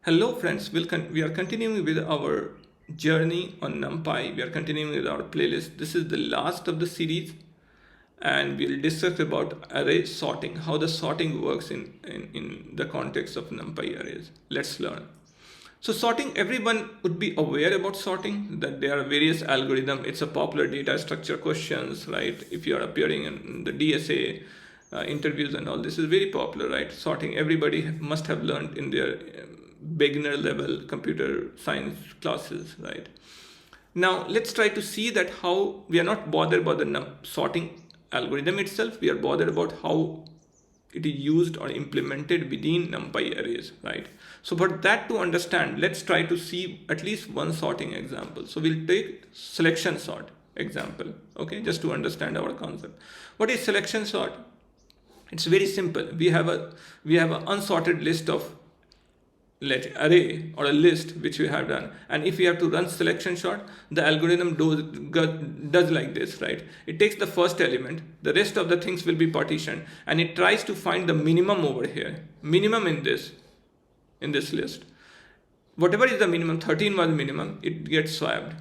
Hello friends, we are continuing with our journey on Numpy. We are continuing with our playlist. This is the last of the series and we'll discuss about array sorting, how the sorting works in the context of Numpy arrays. Let's learn. So sorting, everyone would be aware about sorting, that there are various algorithms. It's a popular data structure questions, right? If you are appearing in the DSA interviews and all, this is very popular, right? Sorting, everybody must have learned in their beginner level computer science classes, right? Now let's try to see that how we are not bothered about the sorting algorithm itself. We are bothered about how it is used or implemented within NumPy arrays, right? So for that to understand, let's try to see at least one sorting example. So we'll take selection sort example, okay, just to understand our concept. What is selection sort? It's very simple. We have an unsorted list of array or a list which we have done, and if we have to run selection sort, the algorithm does like this, right? It takes the first element, the rest of the things will be partitioned, and it tries to find the minimum over here, minimum in this list. Whatever is the minimum, 13 was minimum, it gets swapped.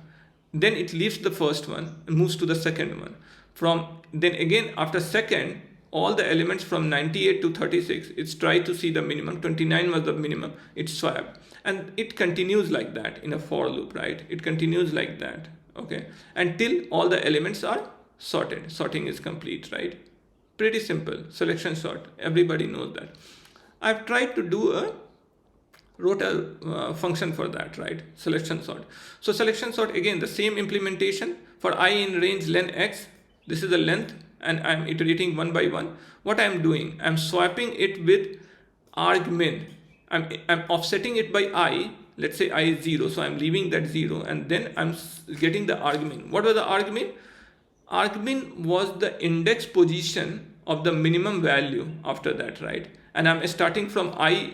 Then it leaves the first one and moves to the second one. Then again after second, all the elements from 98 to 36, it's tried to see the minimum. 29 was the minimum, it's swapped, and it continues like that in a for loop, right? It continues like that, okay, until all the elements are sorted. Sorting is complete, right? Pretty simple. Selection sort, everybody knows that. I've tried to wrote a function for that, right? Selection sort. So selection sort, again the same implementation. For I in range len x, this is the length, and I'm iterating one by one. What I'm doing, I'm swapping it with argmin. I'm offsetting it by I. Let's say I is 0, so I'm leaving that 0, and then I'm getting the argmin. What was the argmin? Argmin was the index position of the minimum value after that, right? And I'm starting from ith.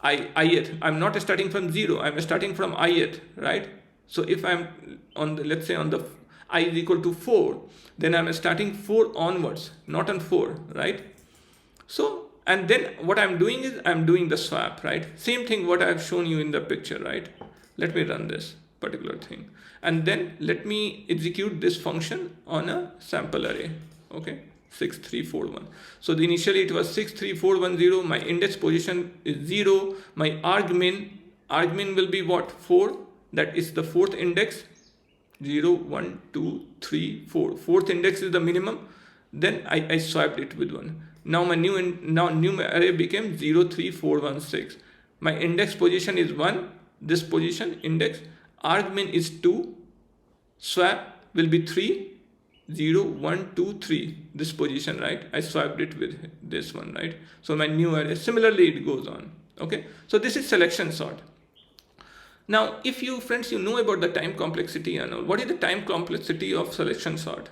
I'm not starting from 0, I'm starting from ith, right? So if I'm on the, let's say on the I is equal to 4, then I'm starting 4 onwards, not on 4, right? So, and then what I'm doing is I'm doing the swap, right? Same thing what I've shown you in the picture, right? Let me run this particular thing, and then let me execute this function on a sample array, okay? 6341. So initially it was 63410. My index position is 0. My argmin will be what? 4. That is the fourth index. 0, 1, 2, 3, 4. Fourth index is the minimum. Then I swapped it with 1. Now my new array became 0, 3, 4, 1, 6. My index position is 1. This position index. Argmin is 2. Swap will be 3. 0, 1, 2, 3. This position, right? I swapped it with this one, right? So my new array. Similarly, it goes on. Okay. So this is selection sort. Now, if you friends, you know about the time complexity and all. What is the time complexity of selection sort?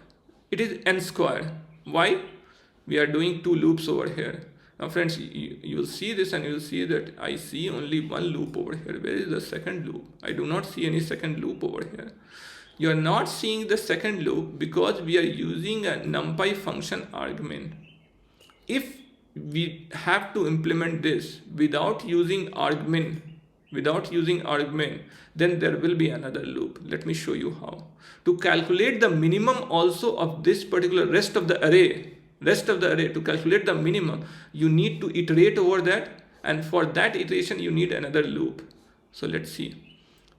It is n square. Why? We are doing 2 loops over here. Now friends, you will see this and you will see that I see only one loop over here. Where is the second loop? I do not see any second loop over here. You are not seeing the second loop because we are using a numpy function argmin. If we have to implement this without using argmin, then there will be another loop. Let me show you how. To calculate the minimum also of this particular rest of the array, to calculate the minimum, you need to iterate over that, and for that iteration you need another loop. So let's see.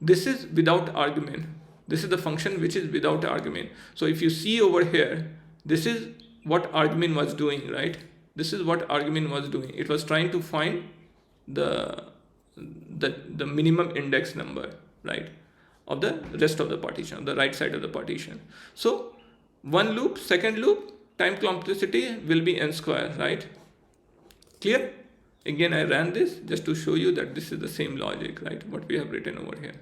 This is without argument. This is the function which is without argument. So if you see over here, this is what argument was doing, right? This is what argument was doing. It was trying to find the minimum index number, right, of the rest of the partition, of the right side of the partition. So one loop, second loop, time complexity will be n square, right? Clear? Again, I ran this just to show you that this is the same logic, right, what we have written over here.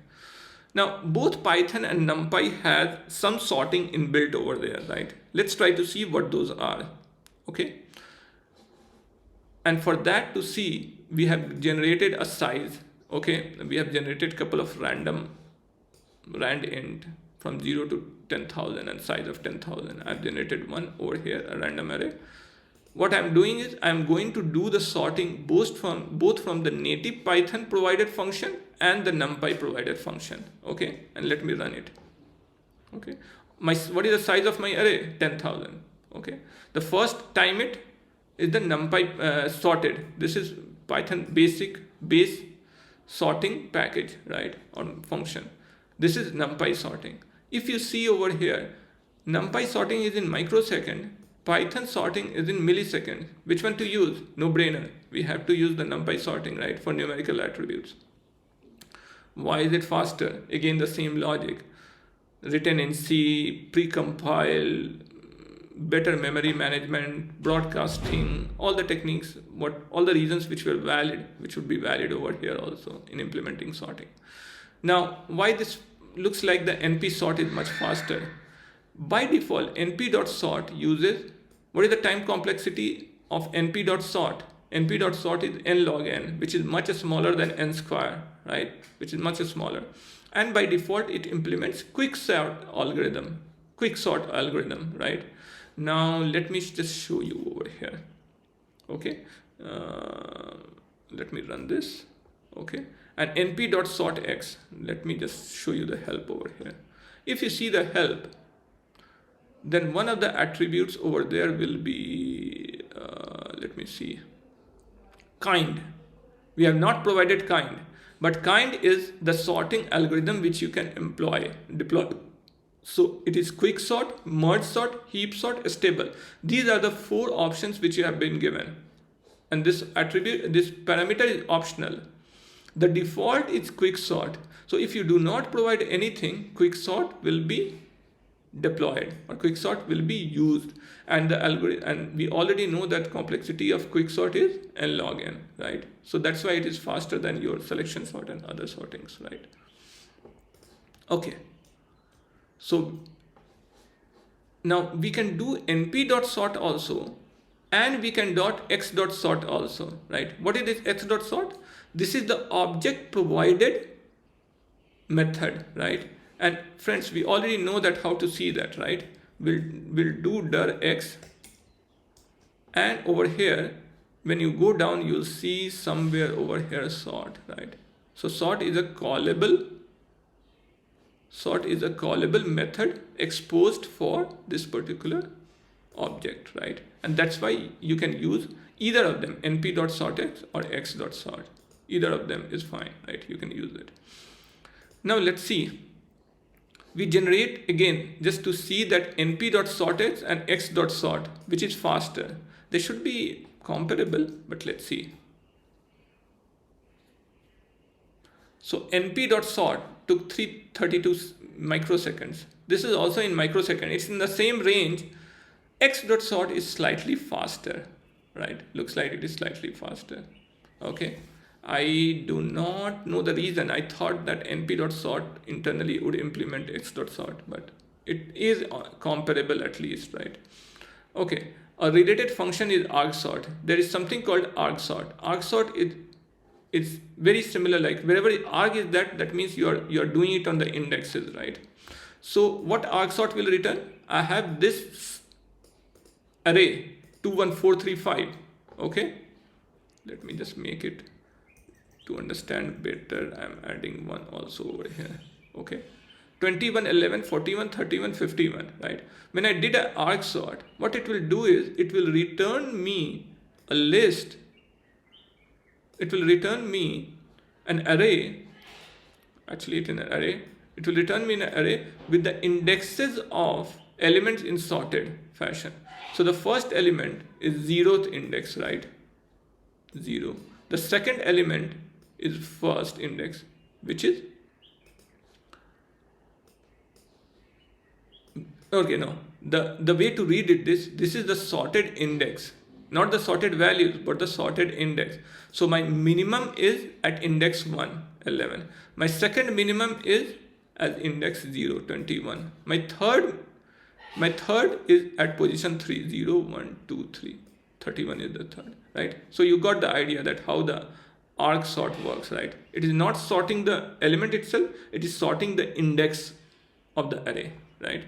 Now both Python and NumPy has some sorting inbuilt over there, right? Let's try to see what those are. Okay, and for that to see, we have generated a size. Okay, we have generated a couple of rand int from 0 to 10,000 and size of 10,000. I've generated one over here, a random array. what I'm doing is I'm going to do the sorting both from the native Python provided function and the NumPy provided function. Okay, and let me run it. Okay, what is the size of my array? 10,000. Okay, the first time it is the NumPy sorted. This is Python base sorting package, right, or function. This is NumPy sorting. If you see over here, NumPy sorting is in microsecond, Python sorting is in milliseconds. Which one to use? No brainer. We have to use the NumPy sorting, right, for numerical attributes. Why is it faster? Again, the same logic. Written in C, precompile, better memory management, broadcasting, all the techniques, all the reasons which were valid, which would be valid over here also in implementing sorting. Now, why this looks like the NP sort is much faster? By default, np.sort uses, what is the time complexity of np.sort? np.sort is n log n, which is much smaller than n square, right? Which is much smaller. And by default, it implements quick sort algorithm, right? Now, let me just show you over here. Okay. Let me run this. Okay. And np.sortx, let me just show you the help over here. If you see the help, then one of the attributes over there will be, let me see, kind. We have not provided kind, but kind is the sorting algorithm which you can deploy. So it is quick sort, merge sort, heap sort, stable. These are the 4 options which you have been given. And this parameter is optional. The default is quick sort. So if you do not provide anything, quick sort will be deployed or quick sort will be used, and the algorithm, and we already know that complexity of quick sort is n log n, right? So that's why it is faster than your selection sort and other sortings, right? Okay, so now we can do np.sort also, and we can x.sort also, right? What is this x.sort? This is the object provided method, right? And friends, we already know that how to see that, right? We'll do dir x, and over here, when you go down, you'll see somewhere over here sort, right? So sort is a callable method exposed for this particular object, right? And that's why you can use either of them, np.sortx or x.sort. Either of them is fine, right? You can use it. Now let's see. We generate again just to see that np.sortx and x.sort, which is faster. They should be comparable, but let's see. So np.sort took 332 microseconds. This is also in microsecond. It's in the same range. X.sort is slightly faster, right? Looks like it is slightly faster. Okay. I do not know the reason. I thought that np.sort internally would implement x.sort, but it is comparable at least, right? Okay, a related function is argsort. There is something called argsort. Argsort is very similar, like wherever arg is that means you are doing it on the indexes, right? So what argsort will return? I have this array 21435. Okay, let me just make it to understand better. I'm adding one also over here. Okay, 21, 11, 41, 31, 51, right? When I did an argsort, what it will do is it will return me a list. It will return me an array. Actually, it's an array. It will return me an array with the indexes of elements in sorted fashion. So the first element is 0th index, right? 0. The second element is first index, which is, okay, no, the way to read it, this is the sorted index, not the sorted values, but the sorted index. So my minimum is at index 1, 11. My second minimum is at index 0, 21. My third is at position 3, 0, 1, 2, 3. 31 is the third, right? So you got the idea that how the argsort works, right? It is not sorting the element itself, it is sorting the index of the array, right?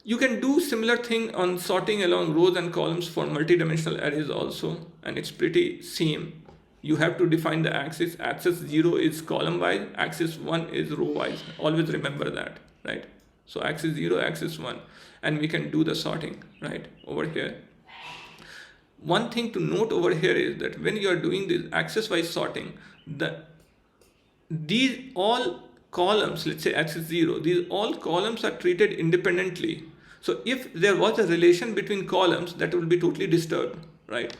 You can do similar thing on sorting along rows and columns for multidimensional arrays also, and it's pretty same. You have to define the axis. Axis 0 is column wise, axis 1 is row wise. Always remember that, right? So axis 0, axis 1, and we can do the sorting right over here. One thing to note over here is that when you are doing this axis wise sorting, these all columns, let's say axis 0, these all columns are treated independently. So if there was a relation between columns, that will be totally disturbed, right?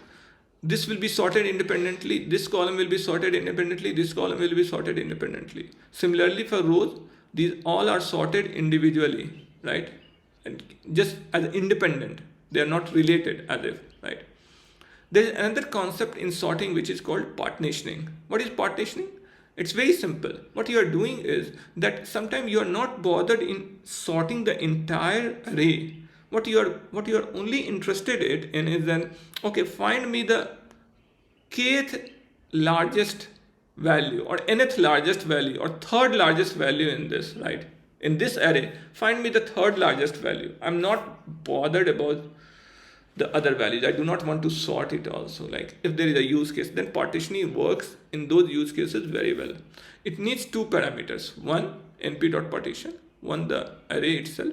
This will be sorted independently, this column will be sorted independently, this column will be sorted independently. Similarly for rows, these all are sorted individually, right? And just as independent, they are not related as if, right? There is another concept in sorting which is called partitioning. What is partitioning? It's very simple. What you are doing is that sometimes you are not bothered in sorting the entire array. What you are only interested in is then, okay, find me the kth largest value or nth largest value or third largest value in this, right? In this array, find me the third largest value. I'm not bothered about the other values. I do not want to sort it also. Like if there is a use case, then partitioning works in those use cases very well. It needs two parameters. One, np.partition, one the array itself,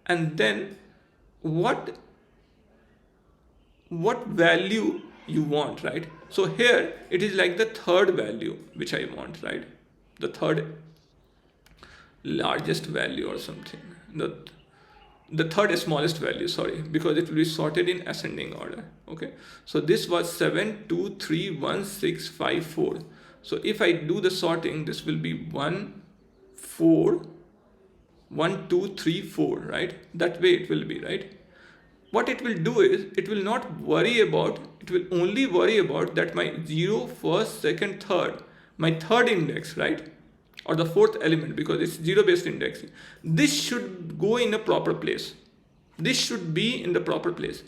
and then what value you want, right? So here it is like the third value which I want, right? The third largest value or something. The third smallest value, sorry, because it will be sorted in ascending order. Okay, so this was 7 2 3 1 6 5 4. So if I do the sorting, this will be 1 4 1 2 3 4, right? That way it will be, right? What it will do is it will not worry about, it will only worry about that my 0 first second third, my third index, right? Or the fourth element, because it's zero based indexing. This should go in a proper place. This should be in the proper place.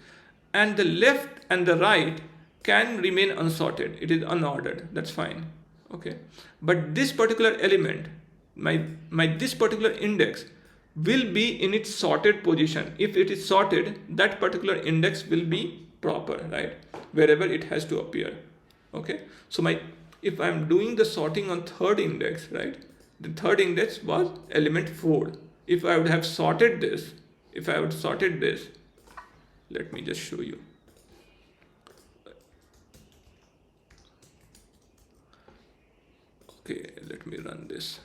And the left and the right can remain unsorted. It is unordered. That's fine. Okay. But this particular element, my this particular index will be in its sorted position. If it is sorted, that particular index will be proper, right? Wherever it has to appear. Okay. So if I'm doing the sorting on third index, right? The third index was element 4. If I would have sorted this, let me just show you. Okay, let me run this.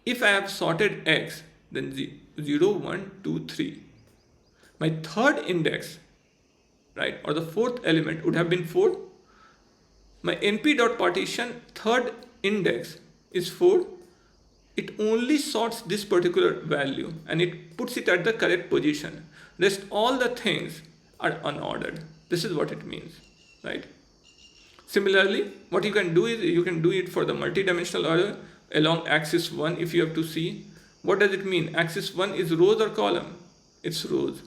If I have sorted X, then 0, 1, 2, 3. My third index, right, or the fourth element would have been 4. My np.partition third index is 4. It only sorts this particular value and it puts it at the correct position. Rest all the things are unordered. This is what it means, right? Similarly, what you can do is you can do it for the multidimensional array along axis 1 if you have to see. What does it mean? Axis 1 is rows or column? It's rows.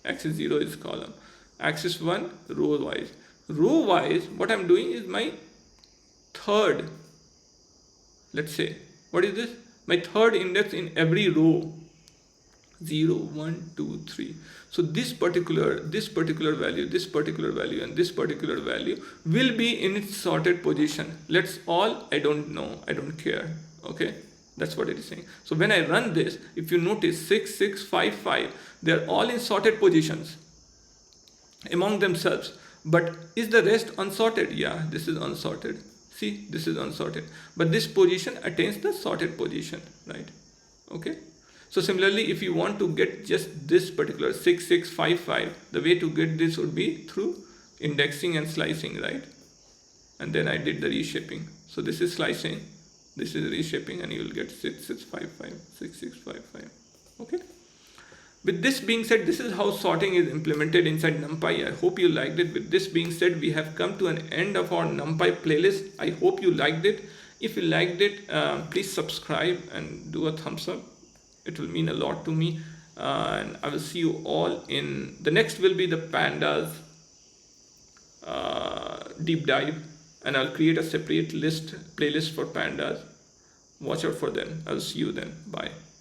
Axis 0 is column. Axis 1, row wise. Row wise, what I'm doing is my third, let's say, what is this? My third index in every row, 0, 1, 2, 3. So this particular value, this particular value, and this particular value will be in its sorted position. Let's all, I don't know, I don't care. Okay, that's what it is saying. So when I run this, if you notice 6, 6, 5, 5, they're all in sorted positions among themselves. But is the rest unsorted? Yeah, this is unsorted. See, this is unsorted. But this position attains the sorted position, right? Okay. So similarly, if you want to get just this particular 6, 6, 5, 5, the way to get this would be through indexing and slicing, right? And then I did the reshaping. So this is slicing, this is reshaping, and you will get 6, 6, 5, 5, 6, 6, 5, 5. Okay. With this being said, this is how sorting is implemented inside Numpy. I hope you liked it. With this being said, we have come to an end of our Numpy playlist. I hope you liked it. If you liked it, please subscribe and do a thumbs up. It will mean a lot to me. And I will see you all in the next will be the pandas deep dive. And I'll create a separate playlist for pandas. Watch out for them. I'll see you then. Bye.